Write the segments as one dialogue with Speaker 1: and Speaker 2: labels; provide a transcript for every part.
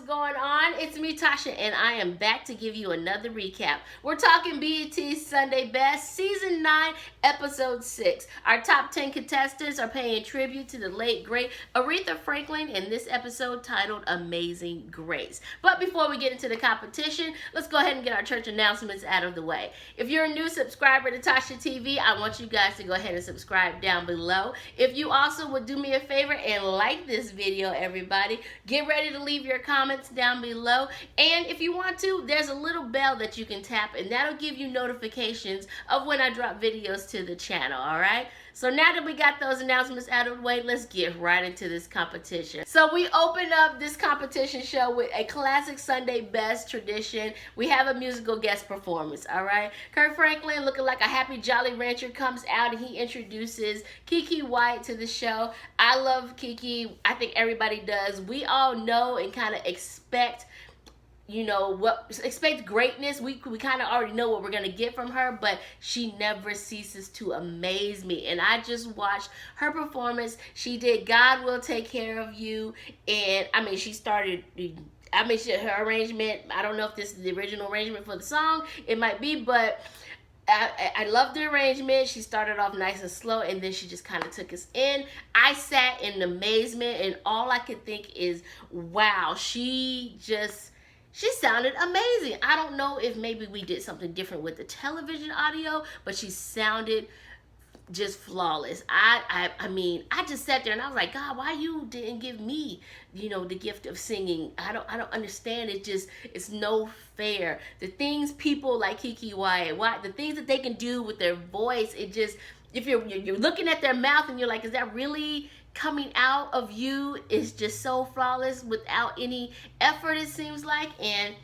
Speaker 1: what's going on? It's me, Tasha, and I am back to give you another recap. We're talking BET Sunday Best, Season 9, Episode 6. Our top 10 contestants are paying tribute to the late, great Aretha Franklin in this episode titled Amazing Grace. But before we get into the competition, let's go ahead and get our church announcements out of the way. If you're a new subscriber to Tasha TV, I want you guys to go ahead and subscribe down below. If you also would do me a favor and like this video, everybody, get ready to leave your comments down below. And if you want to, there's a little bell that you can tap, and that'll give you notifications of when I drop videos to the channel, all right? So now that we got those announcements out of the way, let's get right into this competition. So we open up this competition show with a classic Sunday Best tradition. We have a musical guest performance, all right? Kirk Franklin, looking like a happy Jolly Rancher, comes out and he introduces Keke White to the show. I love Keke. I think everybody does. We all know and kind of expect, you know, expect greatness. We kind of already know what we're going to get from her, but she never ceases to amaze me. And I just watched her performance. She did God Will Take Care of You. And I mean, she started, her arrangement, I don't know if this is the original arrangement for the song. It might be, but I love the arrangement. She started off nice and slow, and then she just kind of took us in. I sat in amazement, and all I could think is, wow, she sounded amazing. I don't know if maybe we did something different with the television audio, but she sounded just flawless. I mean, I just sat there and I was like, God, why you didn't give me, you know, the gift of singing? I don't understand. It's no fair. The things people like Keke White, the things that they can do with their voice, it just, if you're looking at their mouth and you're like, is that really coming out of you? Is just so flawless without any effort, it seems like. And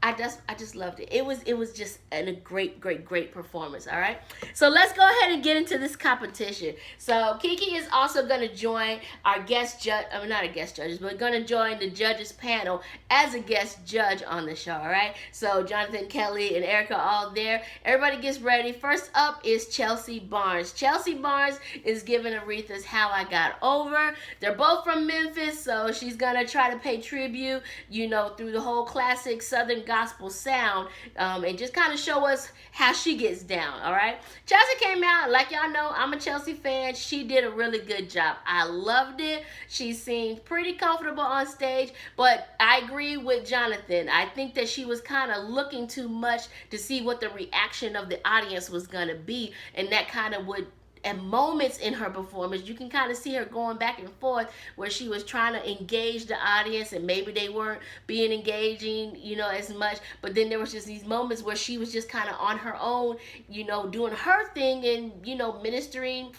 Speaker 1: I just loved it. It was just a great performance. All right, so let's go ahead and get into this competition. So Keke is also going to join our guest judge. I mean, not a guest judges, but going to join the judges panel as a guest judge on the show. All right, so Jonathan, Kelly, and Erica are all there. Everybody gets ready. First up is Chelsea Barnes. Chelsea Barnes is giving Aretha's How I Got Over. They're both from Memphis, so she's gonna try to pay tribute, you know, through the whole classic Southern gospel sound, and just kind of show us how she gets down. All right, Chelsea came out, like y'all know, I'm a Chelsea fan. She did a really good job. I loved it. She seemed pretty comfortable on stage, but I agree with Jonathan. I think that she was kind of looking too much to see what the reaction of the audience was gonna be, and that kind of would, at moments in her performance, you can kind of see her going back and forth where she was trying to engage the audience and maybe they weren't being engaging, you know, as much. But then there was just these moments where she was just kind of on her own, you know, doing her thing and, you know, ministering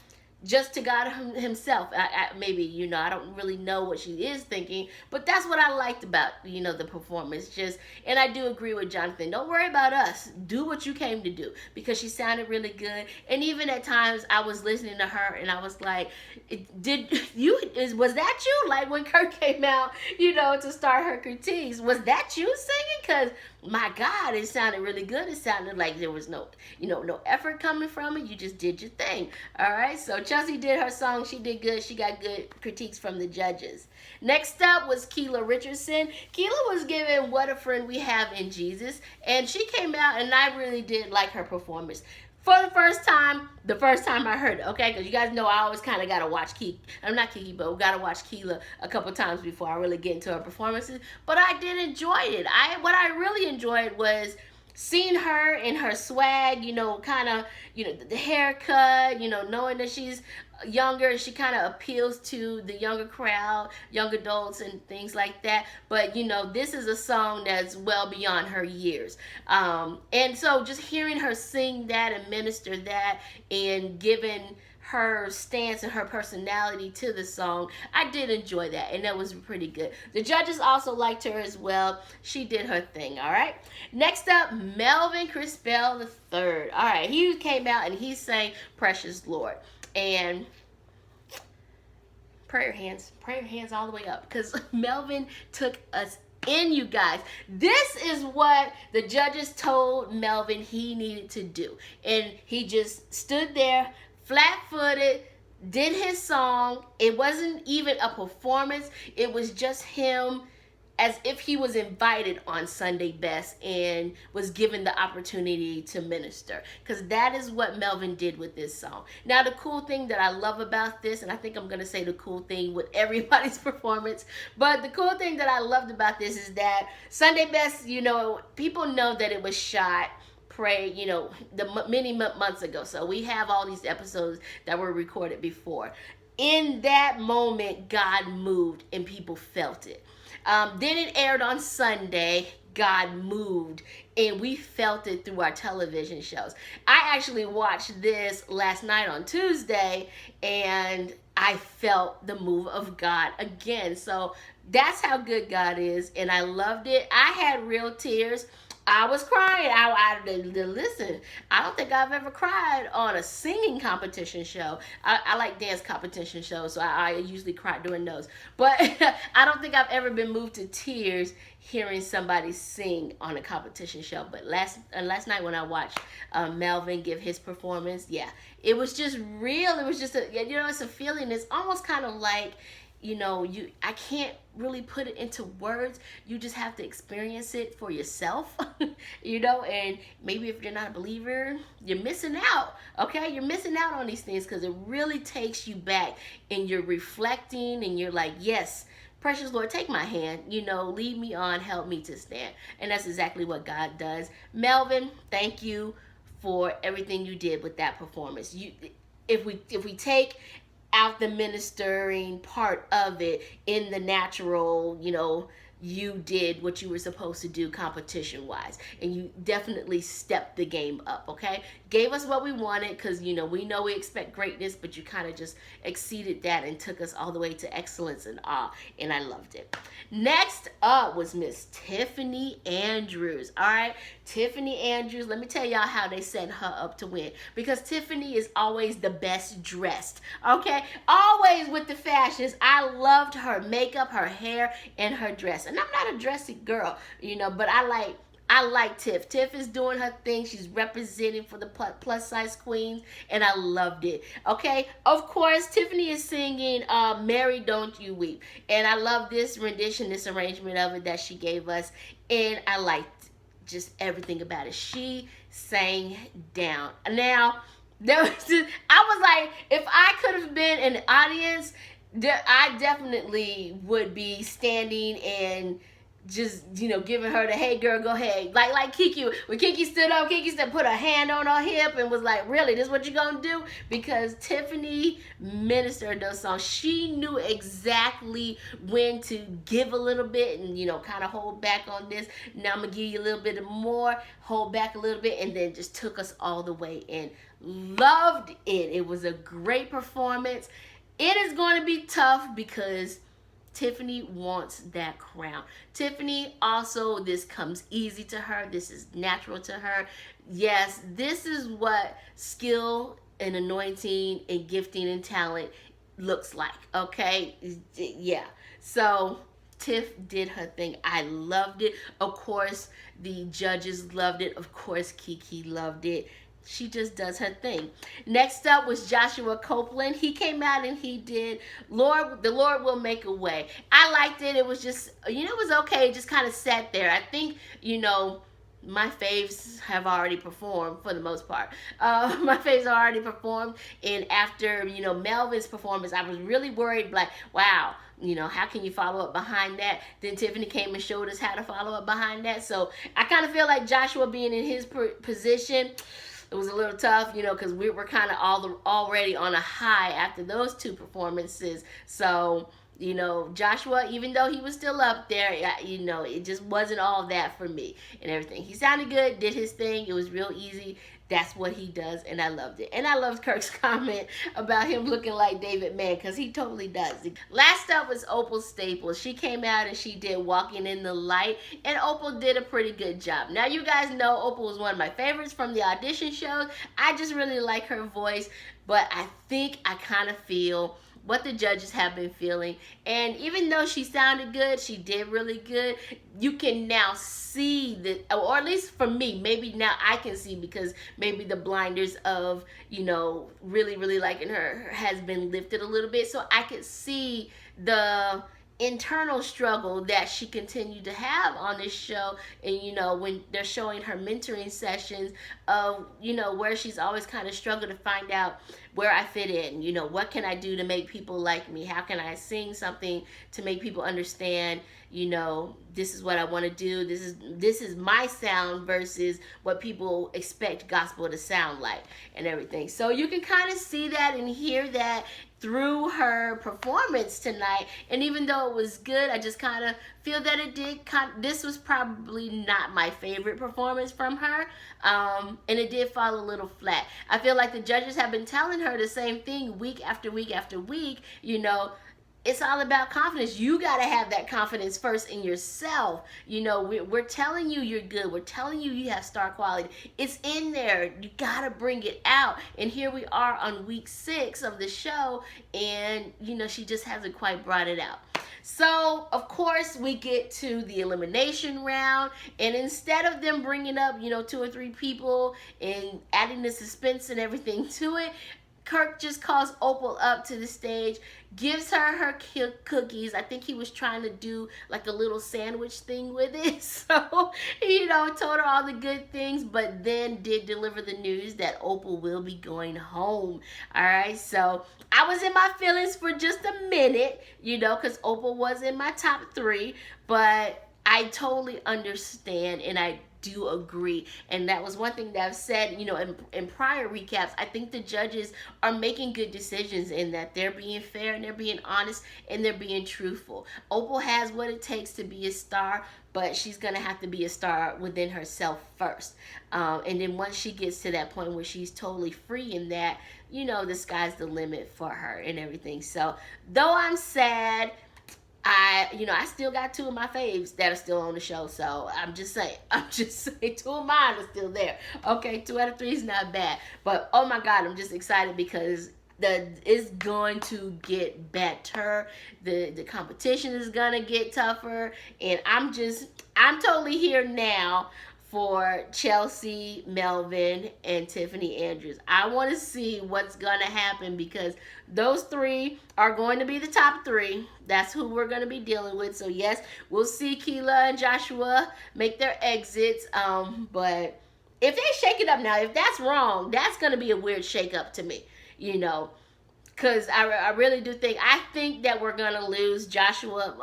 Speaker 1: just to God himself. Maybe, you know, I don't really know what she is thinking, but that's what I liked about, you know, the performance. Just, and I do agree with Jonathan. Don't worry about us. Do what you came to do, because she sounded really good. And even at times I was listening to her and I was like, was that you? Like when Kirk came out, you know, to start her critiques, was that you singing? Because my God, it sounded really good. It sounded like there was no, you know, no effort coming from it. You just did your thing. All right, so Chelsea did her song. She did good. She got good critiques from the judges. Next up was Keela Richardson. Keela was given What a Friend We Have in Jesus, and she came out, and I really did like her performance. For the first time I heard it, okay? Because you guys know I always kind of got to watch but we got to watch Keela a couple times before I really get into her performances. But I did enjoy it. What I really enjoyed was seeing her in her swag, you know, kind of, you know, the haircut, you know, knowing that she's younger, she kind of appeals to the younger crowd, young adults and things like that. But, you know, this is a song that's well beyond her years. And so just hearing her sing that and minister that and giving her stance and her personality to the song, I did enjoy that, and that was pretty good. The judges also liked her as well. She did her thing. All right, next up, Melvin Crispell III. All right, he came out and he sang Precious Lord, and prayer hands all the way up, because Melvin took us in, you guys. This is what the judges told Melvin he needed to do, and he just stood there flat-footed, did his song. It wasn't even a performance. It was just him as if he was invited on Sunday Best and was given the opportunity to minister, because that is what Melvin did with this song. Now, the cool thing that I love about this, and I think I'm going to say the cool thing with everybody's performance, but the cool thing that I loved about this is that Sunday Best, people know that it was shot many months ago. So we have all these episodes that were recorded before. In that moment, God moved and people felt it. Then it aired on Sunday. God moved and we felt it through our television shows. I actually watched this last night on Tuesday and I felt the move of God again. So that's how good God is, and I loved it. I had real tears. I was crying. Listen, I don't think I've ever cried on a singing competition show. I like dance competition shows, so I usually cry during those. But I don't think I've ever been moved to tears hearing somebody sing on a competition show. But last night when I watched Melvin give his performance, yeah, it was just real. It was just it's a feeling. It's almost kind of like, I can't really put it into words. You just have to experience it for yourself, and maybe if you're not a believer, you're missing out, okay? You're missing out on these things because it really takes you back and you're reflecting and you're like, yes, precious Lord, take my hand, lead me on, help me to stand. And that's exactly what God does. Melvin, thank you for everything you did with that performance. If we take out the ministering part of it in the natural, you did what you were supposed to do competition wise, and you definitely stepped the game up, okay? Gave us what we wanted, because we know we expect greatness, but you kind of just exceeded that and took us all the way to excellence and awe, and I loved it. Next up was Miss Tiffany Andrews. All right, Tiffany Andrews, let me tell y'all how they set her up to win, because Tiffany is always the best dressed, okay? Always with the fashions. I loved her makeup, her hair, and her dress. And I'm not a dressy girl, but I like Tiff. Tiff is doing her thing. She's representing for the plus size queens, and I loved it. Okay, of course, Tiffany is singing Mary Don't You Weep, and I love this rendition, this arrangement of it that she gave us, and I liked just everything about it. She sang down. Now, I was like, if I could have been in the audience, I definitely would be standing and just, giving her the, hey girl, go ahead. Like Kiki, when Kiki stood up, put her hand on her hip and was like, really, this is what you gonna do? Because Tiffany ministered those songs. She knew exactly when to give a little bit and, kind of hold back on this. Now I'm gonna give you a little bit more, hold back a little bit, and then just took us all the way in. Loved it. It was a great performance. It is going to be tough because Tiffany wants that crown. Tiffany also, this comes easy to her. This is natural to her. Yes, this is what skill and anointing and gifting and talent looks like, okay? Yeah. So Tiff did her thing. I loved it. Of course, the judges loved it. Of course, Kiki loved it. She just does her thing. Next up was Joshua Copeland. He came out and he did the Lord Will Make a Way. I liked it. It was just, it was okay. It just kind of sat there. I think, my faves have already performed for the most part. My faves already performed. And after, Melvin's performance, I was really worried, like, wow, how can you follow up behind that? Then Tiffany came and showed us how to follow up behind that. So I kind of feel like Joshua being in his position, it was a little tough, because we were kind of already on a high after those two performances. So, Joshua, even though he was still up there, it just wasn't all that for me and everything. He sounded good, did his thing. It was real easy. That's what he does, and I loved it. And I loved Kirk's comment about him looking like David Mann, because he totally does. Last up was Opal Staples. She came out and she did Walking in the Light, and Opal did a pretty good job. Now, you guys know Opal was one of my favorites from the audition shows. I just really like her voice, but I think I kind of feel what the judges have been feeling. And even though she sounded good, she did really good, you can now see that, or at least for me, maybe now I can see, because maybe the blinders of, really, really liking her has been lifted a little bit. So I could see the internal struggle that she continued to have on this show. And when they're showing her mentoring sessions of where she's always kind of struggled to find out where I fit in, what can I do to make people like me, how can I sing something to make people understand, this is what I want to do, this is my sound versus what people expect gospel to sound like and everything. So you can kind of see that and hear that through her performance tonight. And even though it was good, I just kind of feel that this was probably not my favorite performance from her, and it did fall a little flat. I feel like the judges have been telling her the same thing week after week after week. It's all about confidence. You got to have that confidence first in yourself. We're telling you you're good. We're telling you you have star quality. It's in there. You got to bring it out. And here we are on week 6 of the show, and she just hasn't quite brought it out. So, of course, we get to the elimination round, and instead of them bringing up, 2 or 3 people and adding the suspense and everything to it, Kirk just calls Opal up to the stage, gives her cookies. I think he was trying to do like a little sandwich thing with it. So, told her all the good things, but then did deliver the news that Opal will be going home. All right, so I was in my feelings for just a minute, because Opal was in my top 3, but I totally understand, and I do agree. And that was one thing that I've said, in prior recaps. I think the judges are making good decisions in that they're being fair and they're being honest and they're being truthful. Opal has what it takes to be a star, but she's going to have to be a star within herself first. And then once she gets to that point where she's totally free in that, the sky's the limit for her and everything. So though I'm sad, I still got 2 of my faves that are still on the show. So I'm just saying 2 of mine are still there. Okay, 2 out of 3 is not bad. But oh my God, I'm just excited because it's going to get better. The competition is gonna get tougher, and I'm totally here now for Chelsea, Melvin, and Tiffany Andrews. I want to see what's going to happen because those 3 are going to be the top 3. That's who we're going to be dealing with. So, yes, we'll see Keela and Joshua make their exits. But if they shake it up now, if that's wrong, that's going to be a weird shake up to me, because I really do think that we're going to lose Joshua.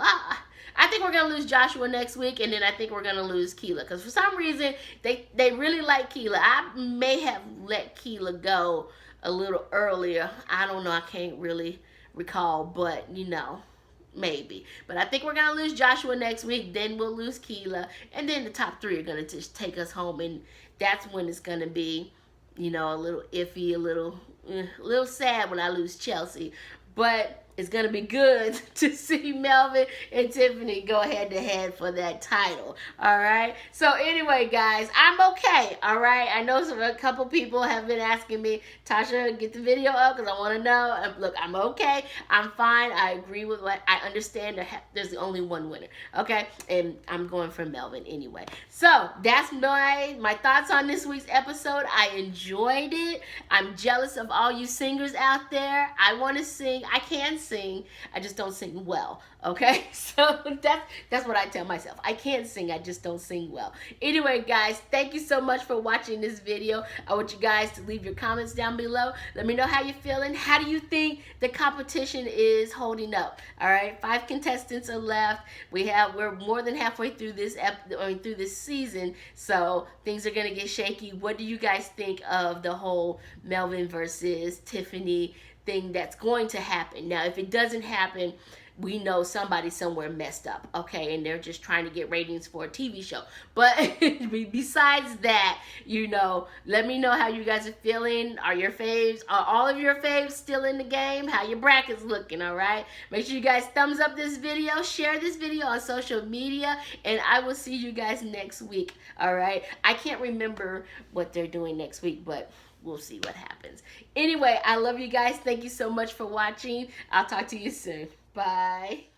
Speaker 1: I think we're going to lose Joshua next week, and then I think we're going to lose Keela. Because for some reason, they really like Keela. I may have let Keela go a little earlier. I don't know. I can't really recall, but, maybe. But I think we're going to lose Joshua next week. Then we'll lose Keela. And then the top 3 are going to just take us home. And that's when it's going to be, a little iffy, a little sad when I lose Chelsea. But it's going to be good to see Melvin and Tiffany go head-to-head for that title, all right? So anyway, guys, I'm okay, all right? I know a couple people have been asking me, Tasha, get the video up because I want to know. Look, I'm okay. I'm fine. I agree with what I understand. There's only one winner, okay? And I'm going for Melvin anyway. So that's my thoughts on this week's episode. I enjoyed it. I'm jealous of all you singers out there. I want to sing. I can sing. I just don't sing well. Okay, so that's what I tell myself. I can't sing. I just don't sing well. Anyway, guys, thank you so much for watching this video. I want you guys to leave your comments down below. Let me know how you're feeling. How do you think the competition is holding up? All right, 5 contestants are left. We're more than halfway through this through this season, so things are gonna get shaky. What do you guys think of the whole Melvin versus Tiffany thing that's going to happen? Now, if it doesn't happen, we know somebody somewhere messed up, okay, and they're just trying to get ratings for a TV show. But besides that, let me know how you guys are feeling. Are all of your faves still in the game? How your brackets looking, all right? Make sure you guys thumbs up this video, share this video on social media, and I will see you guys next week, all right? I can't remember what they're doing next week, but we'll see what happens. Anyway, I love you guys. Thank you so much for watching. I'll talk to you soon. Bye.